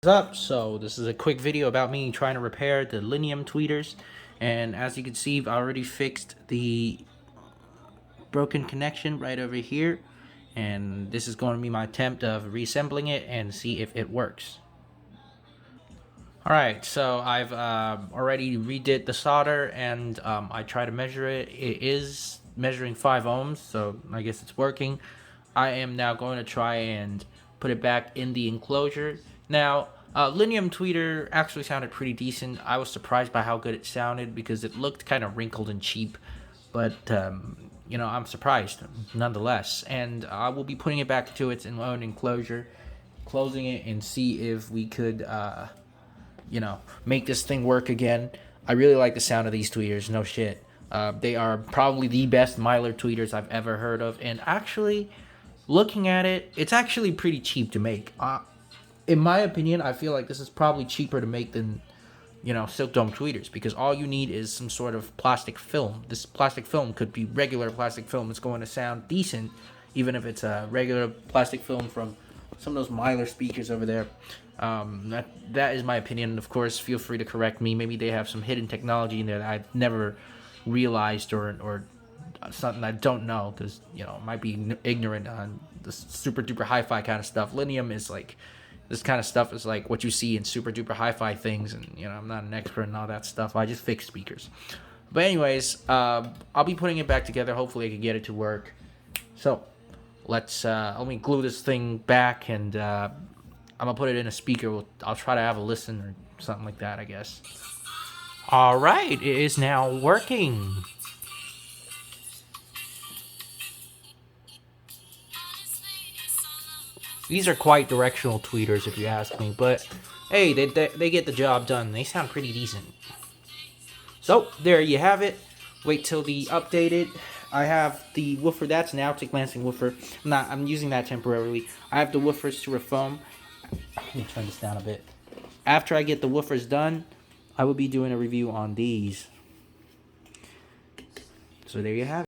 What's up? So this is a quick video about me trying to repair the Linaeum tweeters, and as you can see, I've already fixed the broken connection right over here, and this is going to be my attempt of reassembling it and see if it works. Alright, so I've already redid the solder, and I try to measure it. It is measuring 5 ohms, so I guess it's working. I am now going to try and put it back in the enclosure. Now, Linium tweeter actually sounded pretty decent. I was surprised by how good it sounded because it looked kind of wrinkled and cheap, but you know, I'm surprised nonetheless. And I will be putting it back to its own enclosure, closing it, and see if we could you know, make this thing work again. I really like the sound of these tweeters, no shit. They are probably the best Mylar tweeters I've ever heard of, and actually, looking at it, it's actually pretty cheap to make. In my opinion, I feel like this is probably cheaper to make than, you know, Silk Dome tweeters, because all you need is some sort of plastic film. This plastic film could be regular plastic film. It's going to sound decent, even if it's a regular plastic film from some of those Mylar speakers over there. That is my opinion. Of course, feel free to correct me. Maybe they have some hidden technology in there that I've never realized, or something I don't know, because, you know, I might be ignorant on the super duper hi-fi kind of stuff. Linium is like, this kind of stuff is like what you see in super duper hi-fi things, and, you know, I'm not an expert in all that stuff. I just fix speakers. But anyways, I'll be putting it back together. Hopefully I can get it to work. So let me glue this thing back, and I'm gonna put it in a speaker. I'll try to have a listen or something like that, I guess. All right, it is now working. These are quite directional tweeters, if you ask me, but hey, they get the job done. They sound pretty decent. So there you have it. Wait till the updated. I have the woofer. That's an outtake lancing woofer. I'm using that temporarily. I have the woofers to refoam. Let me turn this down a bit. After I get the woofers done, I will be doing a review on these. So there you have it.